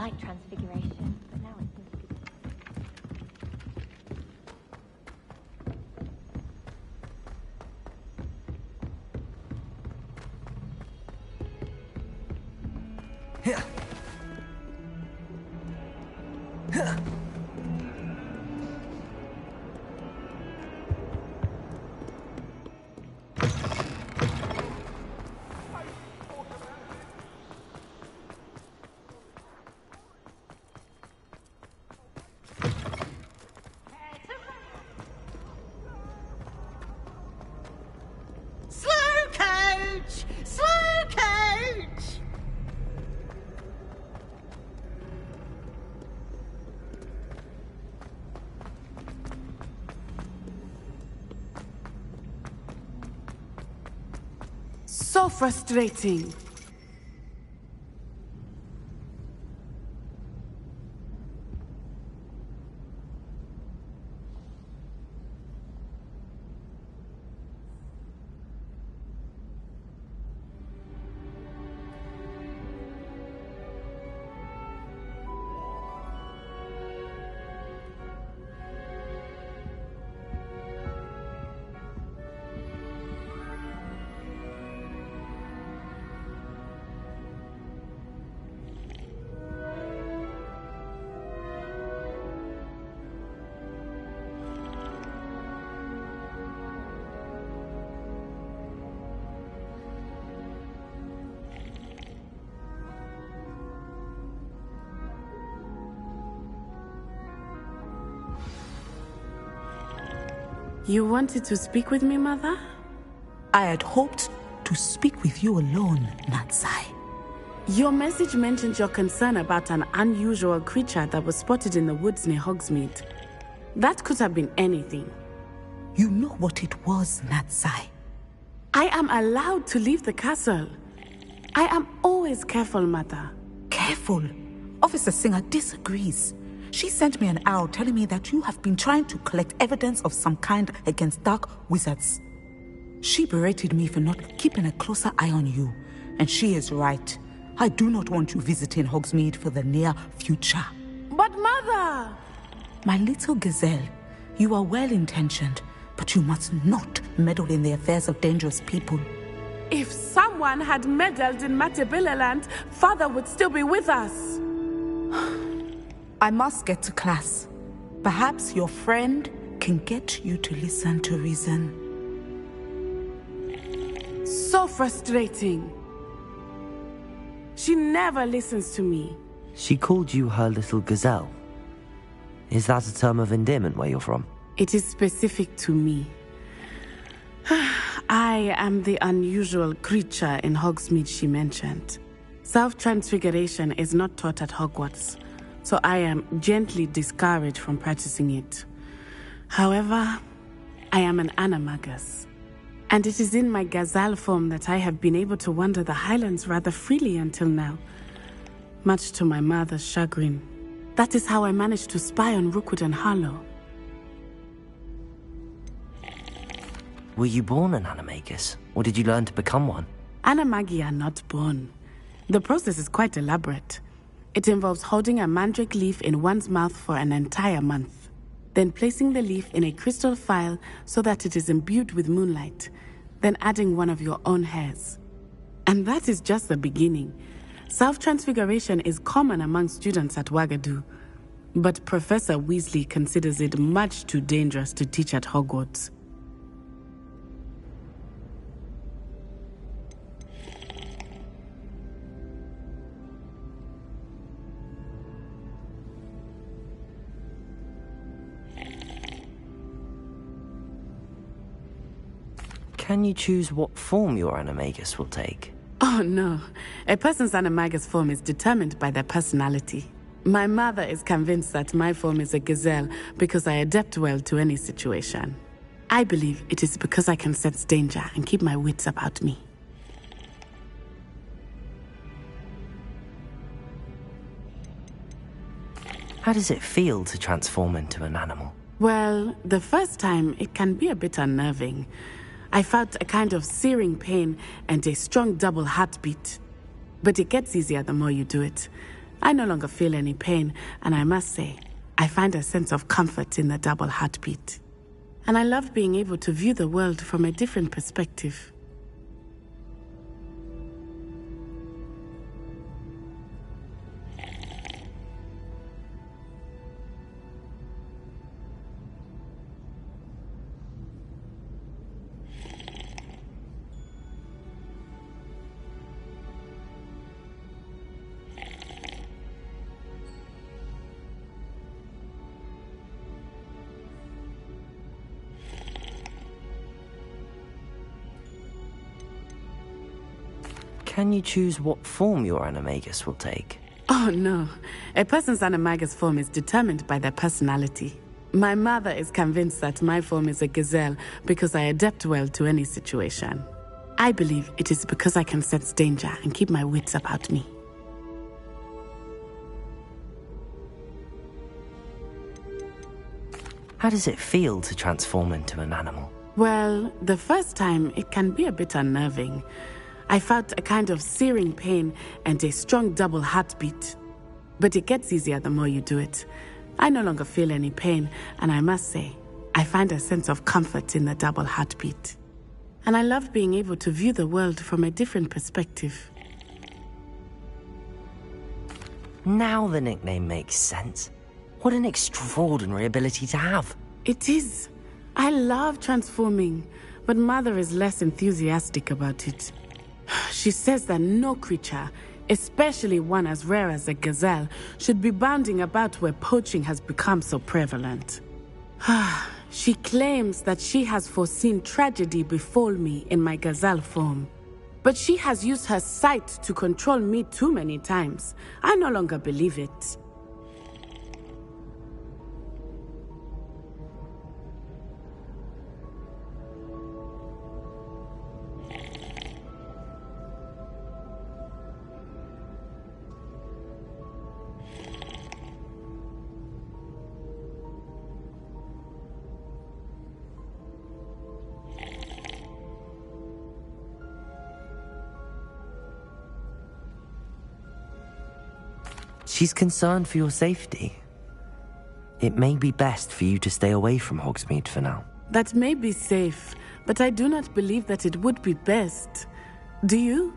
like transfiguration, but now it seems to be... So frustrating. You wanted to speak with me, Mother? I had hoped to speak with you alone, Natsai. Your message mentioned your concern about an unusual creature that was spotted in the woods near Hogsmeade. That could have been anything. You know what it was, Natsai. I am allowed to leave the castle. I am always careful, Mother. Careful? Officer Singer disagrees. She sent me an arrow telling me that you have been trying to collect evidence of some kind against dark wizards. She berated me for not keeping a closer eye on you, and she is right. I do not want you visiting Hogsmeade for the near future. But Mother! My little gazelle, you are well-intentioned, but you must not meddle in the affairs of dangerous people. If someone had meddled in Matabeleland, Father would still be with us. I must get to class. Perhaps your friend can get you to listen to reason. So frustrating. She never listens to me. She called you her little gazelle. Is that a term of endearment where you're from? It is specific to me. I am the unusual creature in Hogsmeade she mentioned. Self-transfiguration is not taught at Hogwarts, so I am gently discouraged from practicing it. However, I am an animagus, and it is in my gazelle form that I have been able to wander the Highlands rather freely until now, much to my mother's chagrin. That is how I managed to spy on Rookwood and Harlow. Were you born an animagus, or did you learn to become one? Animagi are not born. The process is quite elaborate. It involves holding a mandrake leaf in one's mouth for an entire month, then placing the leaf in a crystal phial so that it is imbued with moonlight, then adding one of your own hairs. And that is just the beginning. Self-transfiguration is common among students at Wagadu, but Professor Weasley considers it much too dangerous to teach at Hogwarts. Can you choose what form your animagus will take? Oh no, a person's animagus form is determined by their personality. My mother is convinced that my form is a gazelle because I adapt well to any situation. I believe it is because I can sense danger and keep my wits about me. How does it feel to transform into an animal? Well, the first time it can be a bit unnerving. I felt a kind of searing pain and a strong double heartbeat. But it gets easier the more you do it. I no longer feel any pain, and I must say, I find a sense of comfort in the double heartbeat. And I love being able to view the world from a different perspective. Can you choose what form your animagus will take? Oh no, a person's animagus form is determined by their personality. My mother is convinced that my form is a gazelle because I adapt well to any situation. I believe it is because I can sense danger and keep my wits about me. How does it feel to transform into an animal? Well, the first time it can be a bit unnerving. I felt a kind of searing pain and a strong double heartbeat. But it gets easier the more you do it. I no longer feel any pain, and I must say, I find a sense of comfort in the double heartbeat. And I love being able to view the world from a different perspective. Now the nickname makes sense. What an extraordinary ability to have. It is. I love transforming, but Mother is less enthusiastic about it. She says that no creature, especially one as rare as a gazelle, should be bounding about where poaching has become so prevalent. She claims that she has foreseen tragedy befall me in my gazelle form. But she has used her sight to control me too many times. I no longer believe it. She's concerned for your safety. It may be best for you to stay away from Hogsmeade for now. That may be safe, but I do not believe that it would be best. Do you?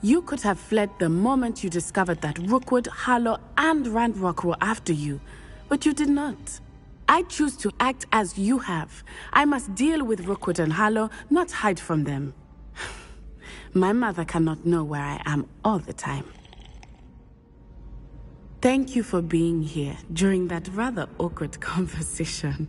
You could have fled the moment you discovered that Rookwood, Harlow, and Randrock were after you, but you did not. I choose to act as you have. I must deal with Rookwood and Harlow, not hide from them. My mother cannot know where I am all the time. Thank you for being here during that rather awkward conversation.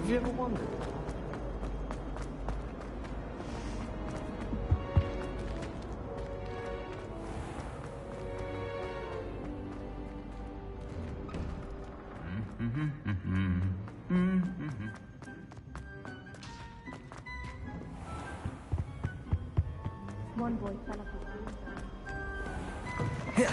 Have you ever wondered? One boy fell off his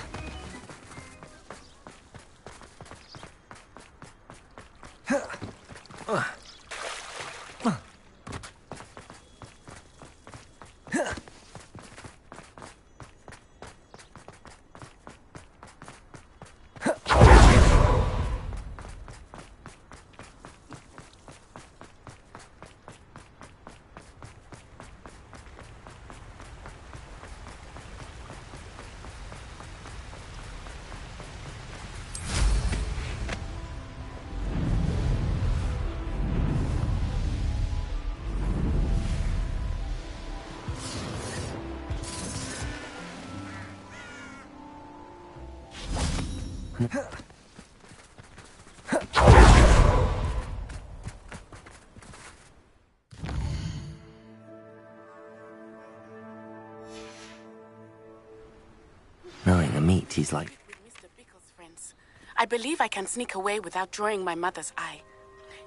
Knowing the meat, he's like... With Mr. Bickle's friends, I believe I can sneak away without drawing my mother's eye.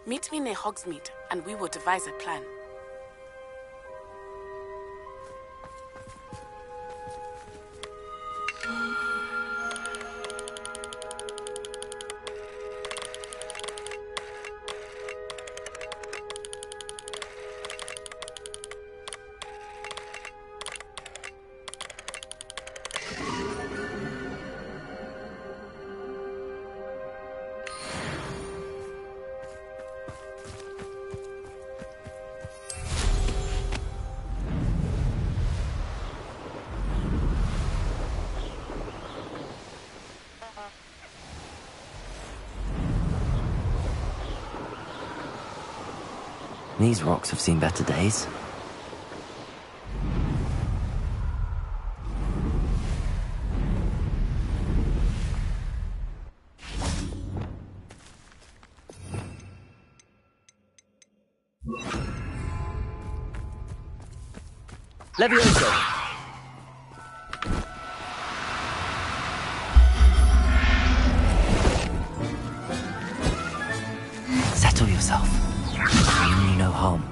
Meet me near Hogsmeade, and we will devise a plan. These rocks have seen better days. Levioso! Settle yourself. I mean you no harm.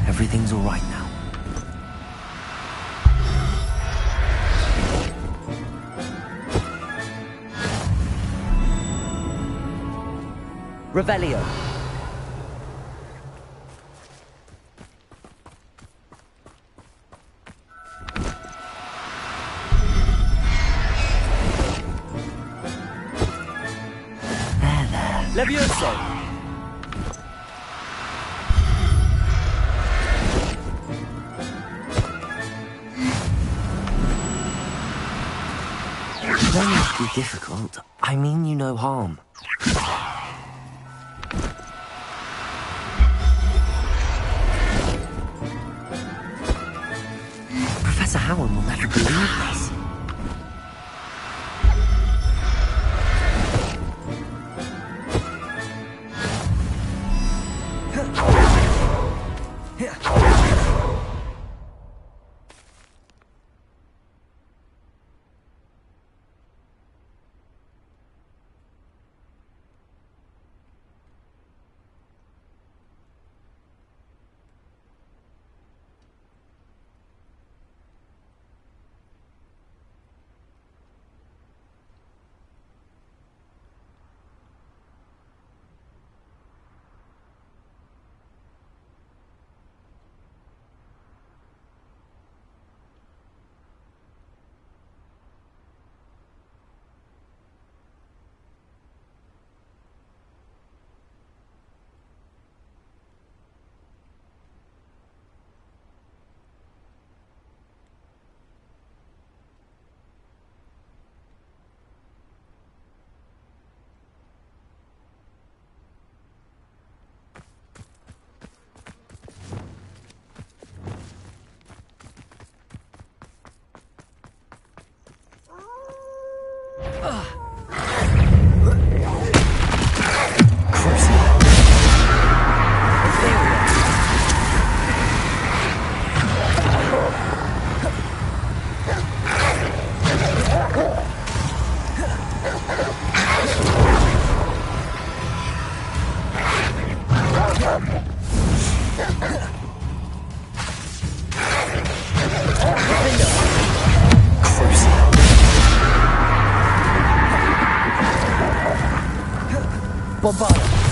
Everything's all right now. Revelio. There. Levioso. Don't need to be difficult. I mean you no harm. Professor Howard will never believe this. Bombard!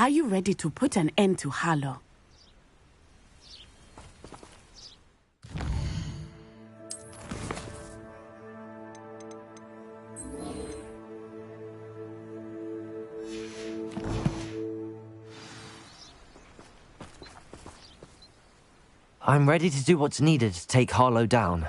Are you ready to put an end to Harlow? I'm ready to do what's needed to take Harlow down.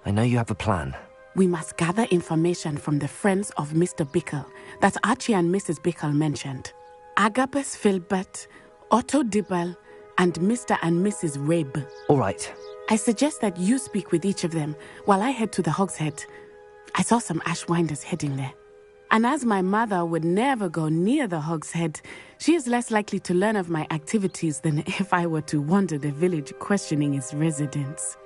I know you have a plan. We must gather information from the friends of Mr. Bickle that Archie and Mrs. Bickle mentioned. Agabus Filbert, Otto Dibble, and Mr. and Mrs. Rabe. All right. I suggest that you speak with each of them while I head to the Hogshead. I saw some Ashwinders heading there. And as my mother would never go near the Hogshead, she is less likely to learn of my activities than if I were to wander the village questioning its residents.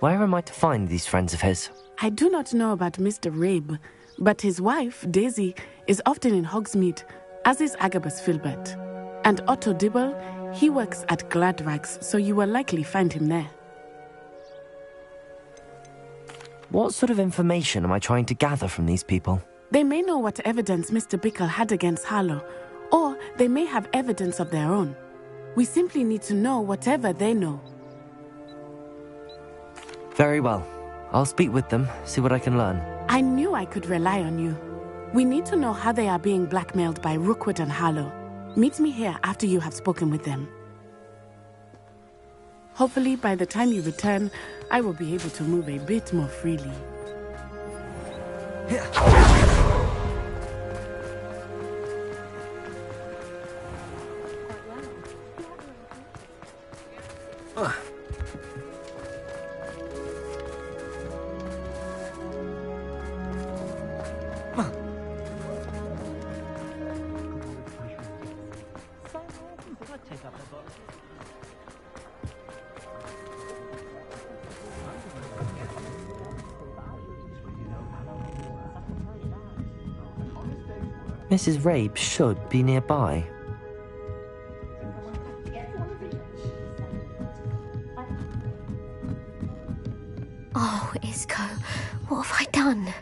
Where am I to find these friends of his? I do not know about Mr. Rabe, but his wife, Daisy, is often in Hogsmeade, as is Agabus Filbert. And Otto Dibble, he works at Gladrags, so you will likely find him there. What sort of information am I trying to gather from these people? They may know what evidence Mr. Bickle had against Harlow, or they may have evidence of their own. We simply need to know whatever they know. Very well. I'll speak with them, see what I can learn. I knew I could rely on you. We need to know how they are being blackmailed by Rookwood and Harlow. Meet me here after you have spoken with them. Hopefully, by the time you return, I will be able to move a bit more freely. Mrs. Rabe should be nearby. Oh, Isco, what have I done?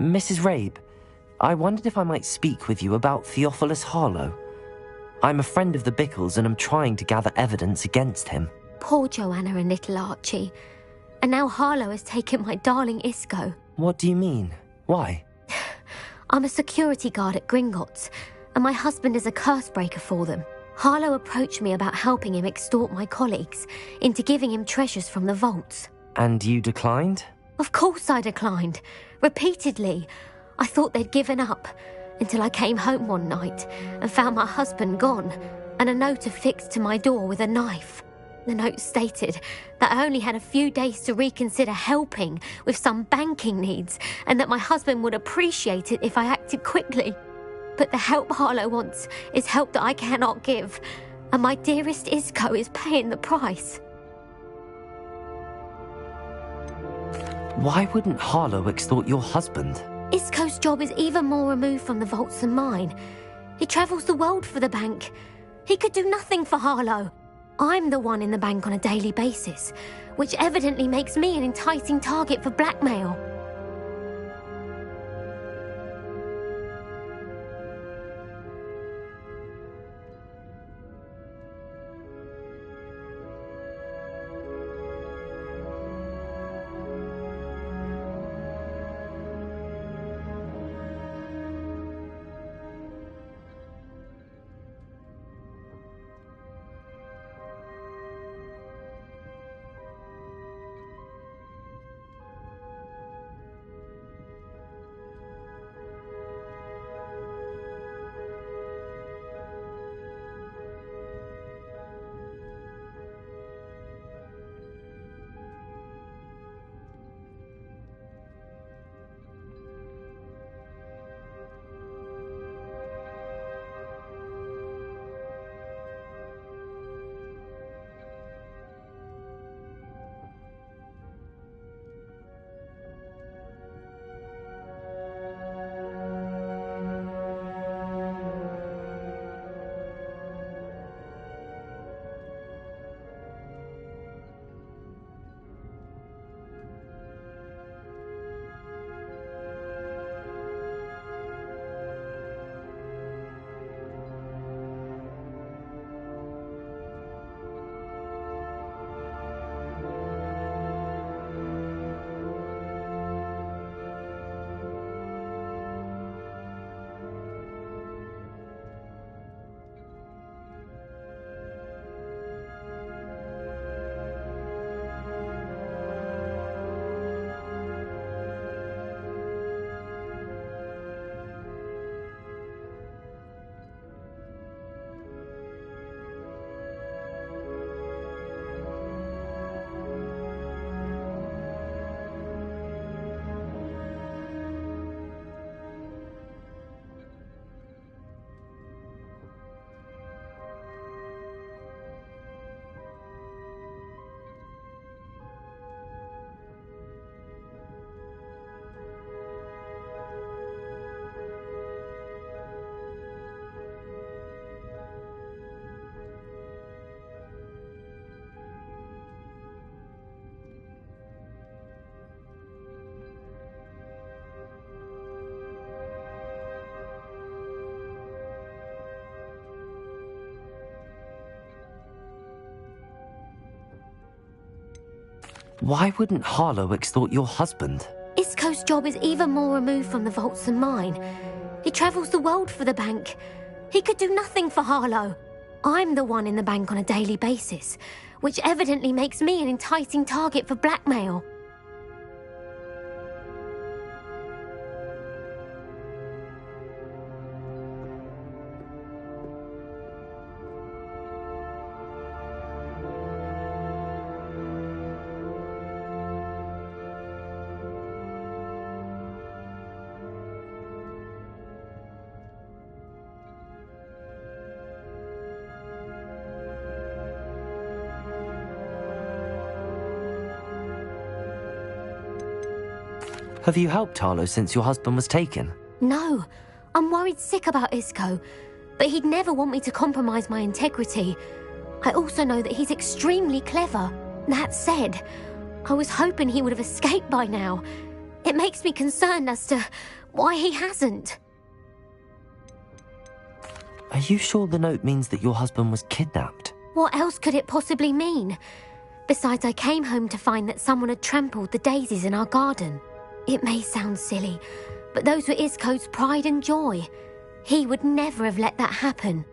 Mrs. Rabe, I wondered if I might speak with you about Theophilus Harlow. I'm a friend of the Bickles and I'm trying to gather evidence against him. Poor Joanna and little Archie. And now Harlow has taken my darling Isco. What do you mean? Why? I'm a security guard at Gringotts, and my husband is a curse breaker for them. Harlow approached me about helping him extort my colleagues into giving him treasures from the vaults. And you declined? Of course I declined. Repeatedly. I thought they'd given up, until I came home one night and found my husband gone, and a note affixed to my door with a knife. The note stated that I only had a few days to reconsider helping with some banking needs, and that my husband would appreciate it if I acted quickly. But the help Harlow wants is help that I cannot give, and my dearest Isco is paying the price. Why wouldn't Harlow extort your husband? Isco's job is even more removed from the vaults than mine. He travels the world for the bank. He could do nothing for Harlow. I'm the one in the bank on a daily basis, which evidently makes me an enticing target for blackmail. Why wouldn't Harlow extort your husband? Isco's job is even more removed from the vaults than mine. He travels the world for the bank. He could do nothing for Harlow. I'm the one in the bank on a daily basis, which evidently makes me an enticing target for blackmail. Have you helped Harlow since your husband was taken? No, I'm worried sick about Isco, but he'd never want me to compromise my integrity. I also know that he's extremely clever. That said, I was hoping he would have escaped by now. It makes me concerned as to why he hasn't. Are you sure the note means that your husband was kidnapped? What else could it possibly mean? Besides, I came home to find that someone had trampled the daisies in our garden. It may sound silly, but those were Isco's pride and joy. He would never have let that happen.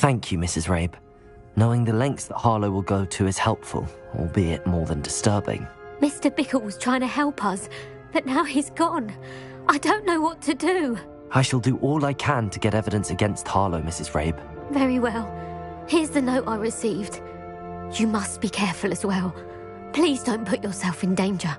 Thank you, Mrs. Rabe. Knowing the lengths that Harlow will go to is helpful, albeit more than disturbing. Mr. Bickle was trying to help us, but now he's gone. I don't know what to do. I shall do all I can to get evidence against Harlow, Mrs. Rabe. Very well. Here's the note I received. You must be careful as well. Please don't put yourself in danger.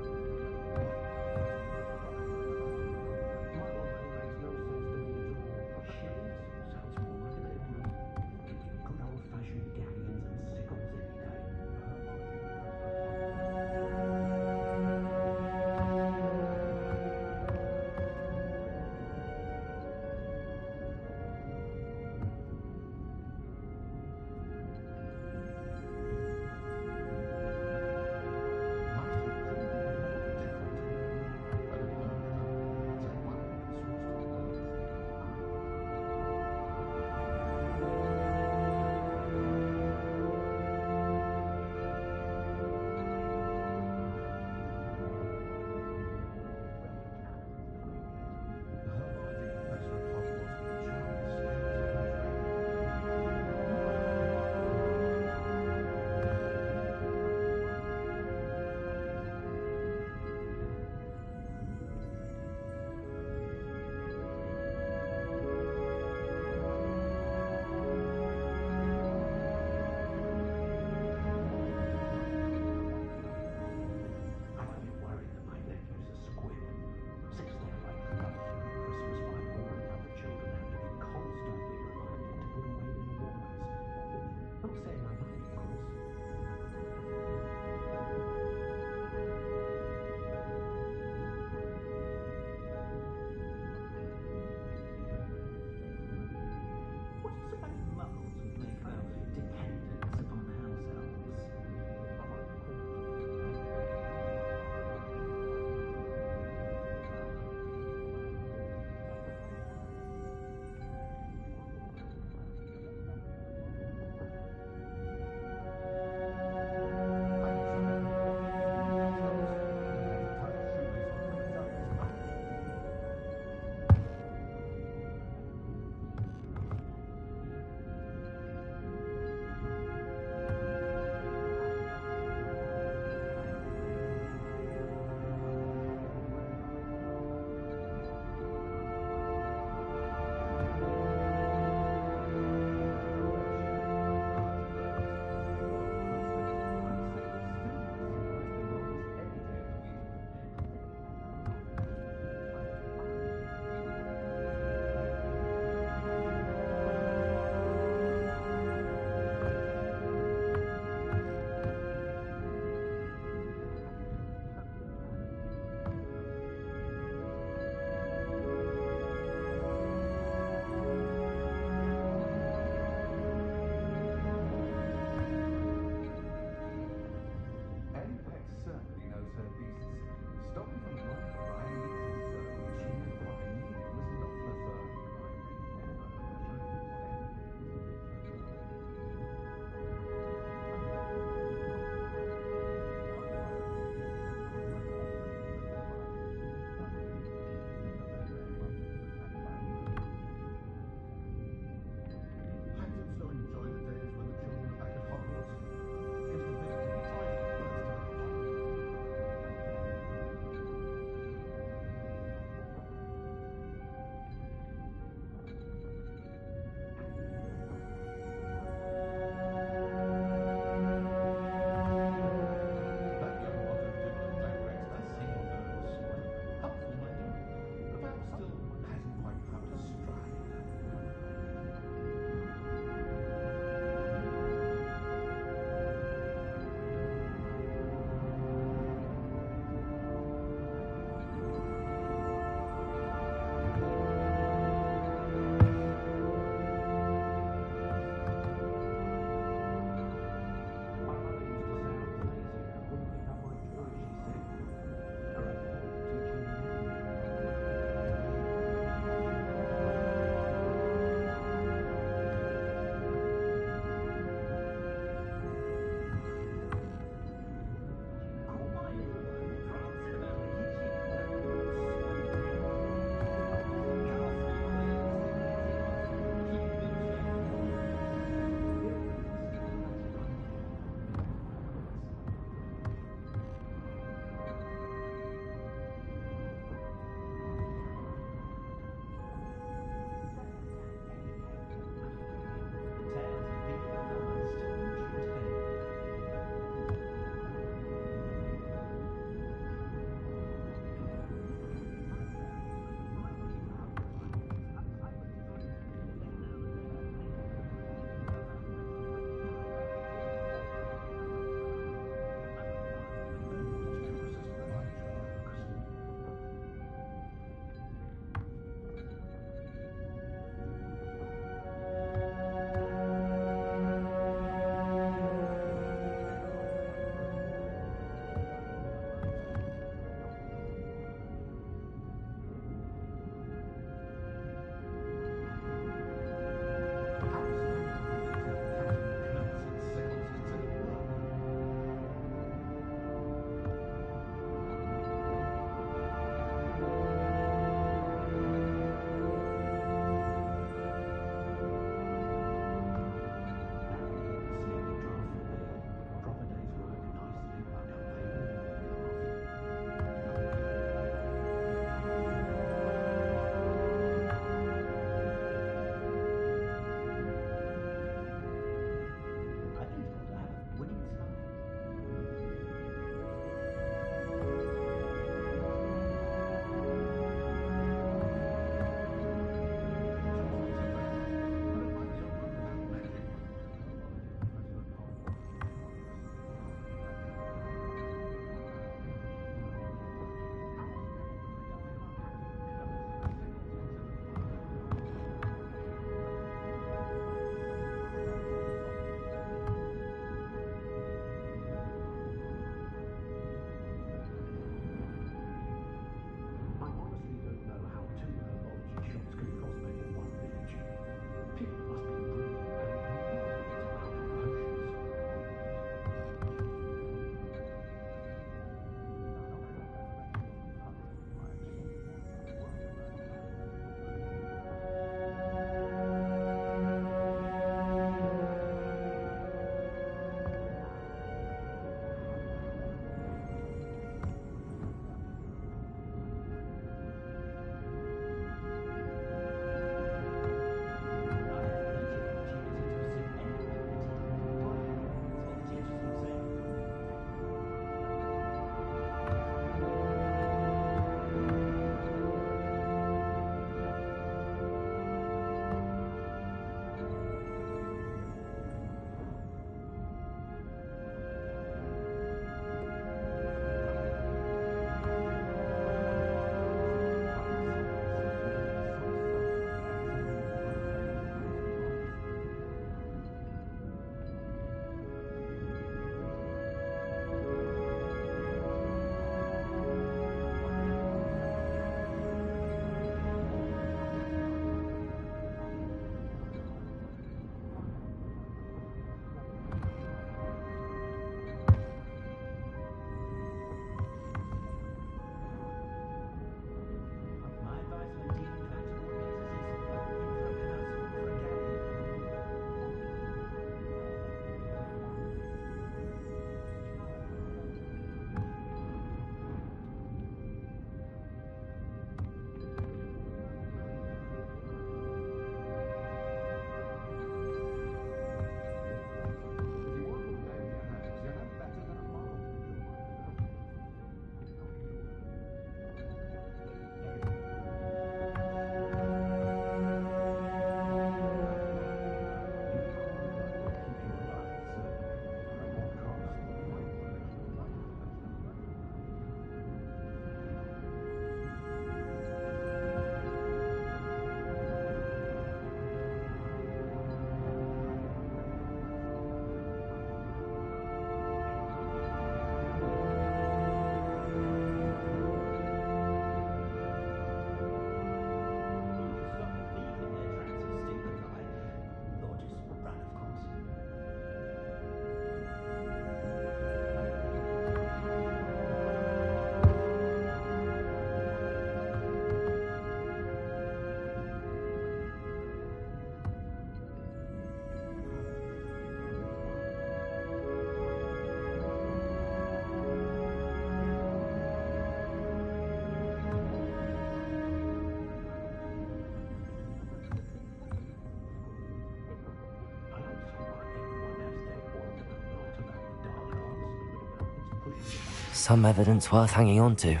Some evidence worth hanging on to.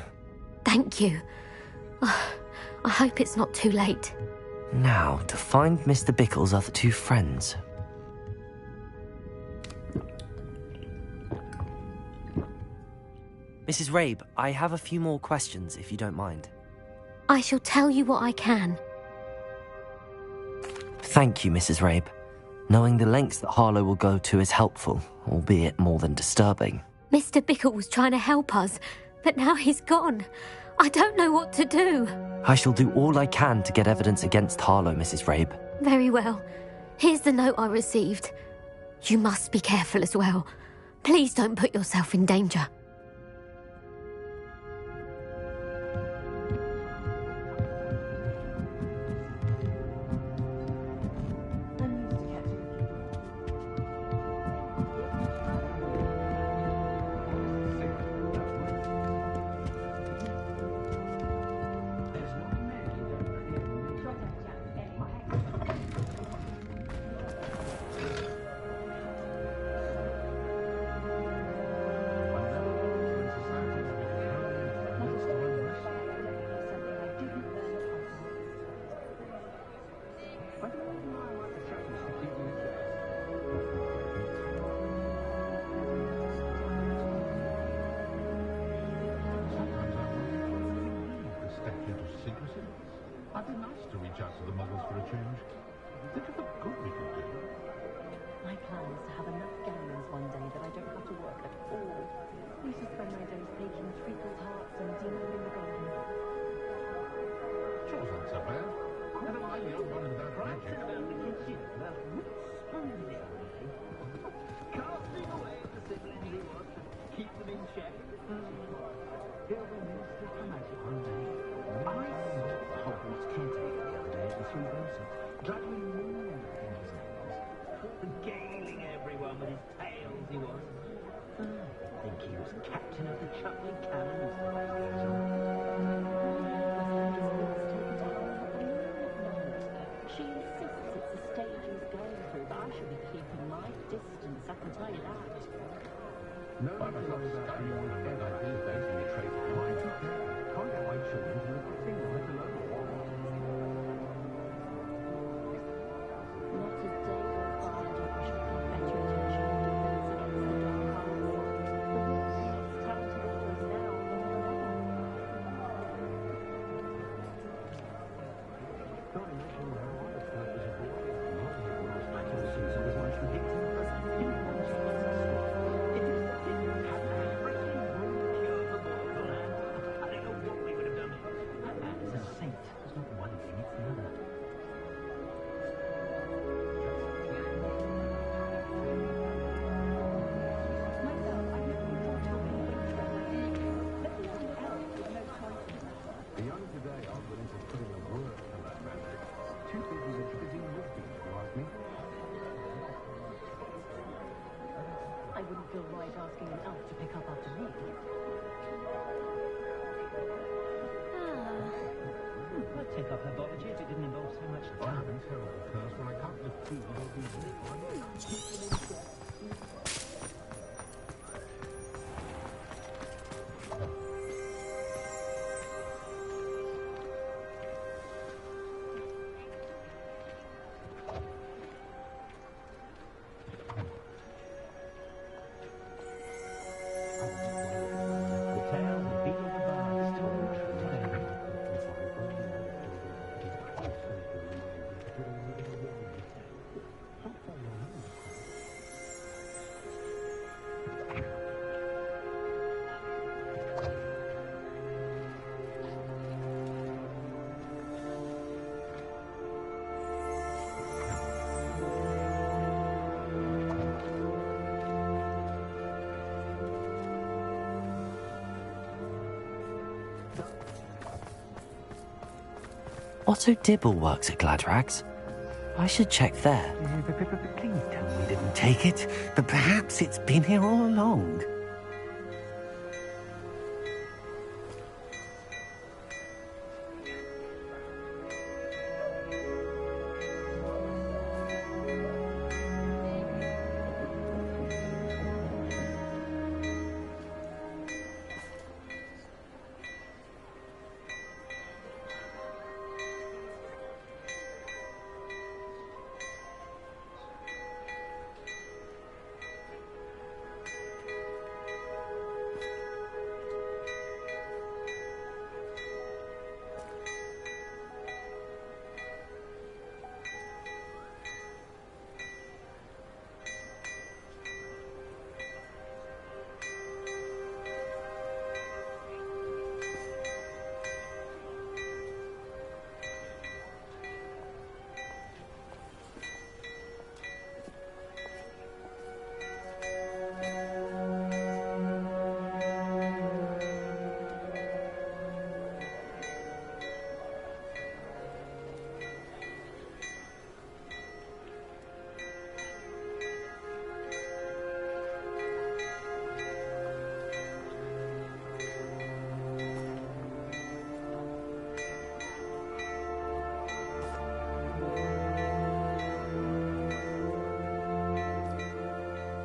Thank you. I hope it's not too late. Now, to find Mr. Bickle's other two friends. Mrs. Rabe, I have a few more questions, if you don't mind. I shall tell you what I can. Thank you, Mrs. Rabe. Knowing the lengths that Harlow will go to is helpful, albeit more than disturbing. Mr. Bickle was trying to help us, but now he's gone. I don't know what to do. I shall do all I can to get evidence against Harlow, Mrs. Rabe. Very well. Here's the note I received. You must be careful as well. Please don't put yourself in danger. I'd be nice to reach out to the Muggles for a change. Think of the good we could do. My plan is to have enough gallons one day that I don't have to work at all. I used to spend my days baking treacle tarts and dinner in the garden. Chores aren't so bad. Never mind the old one without magic. Casting away the siblings he was to keep them in check. He'll be minister for magic one day. I saw Hogwarts caretaker the other day at the Three Roses, juggling more things. Regaling everyone with his tales he was. I think he was captain of the Chuckling Cannons. She insists it's the stage he's going through, but I should be keeping my distance, I can tell you that. No, I must not study all the dead ideas days in the trait of mind. Can't get my children to look at things like alone. Not a day goes by I don't wish I paid better attention and defense against the dark arts. The rules tell to the boys now more than ever. Not imagining how I was hurt as a boy. My head was back in the season was much ridiculous. The young today aren't willing to put in the work for that magic. Too busy attributing wisdom, if you ask me. I wouldn't feel right asking an elf to pick up after me. I'd take up herbology if it didn't involve so much I time. have a terrible curse when I can't live food without being The tale of Beetle the Bard is told today. Otto Dibble works at Gladrags. I should check there. Please tell me you didn't take it, but perhaps it's been here all along.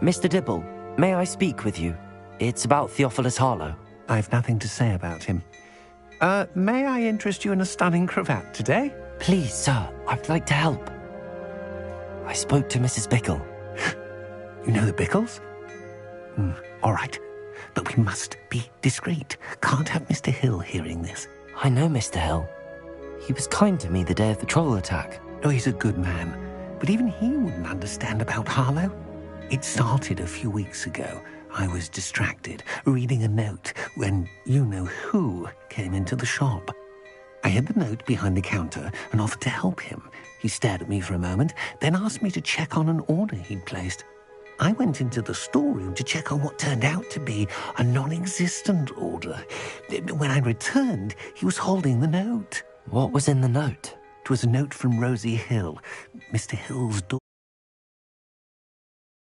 Mr. Dibble, may I speak with you? It's about Theophilus Harlow. I've nothing to say about him. May I interest you in a stunning cravat today? Please, sir, I'd like to help. I spoke to Mrs. Bickle. You know the Bickles? All right. But we must be discreet. Can't have Mr. Hill hearing this. I know Mr. Hill. He was kind to me the day of the troll attack. Oh, he's a good man. But even he wouldn't understand about Harlow. It started a few weeks ago. I was distracted, reading a note, when you-know-who came into the shop. I hid the note behind the counter and offered to help him. He stared at me for a moment, then asked me to check on an order he'd placed. I went into the storeroom to check on what turned out to be a non-existent order. When I returned, he was holding the note. What was in the note? It was a note from Rosie Hill, Mr. Hill's daughter.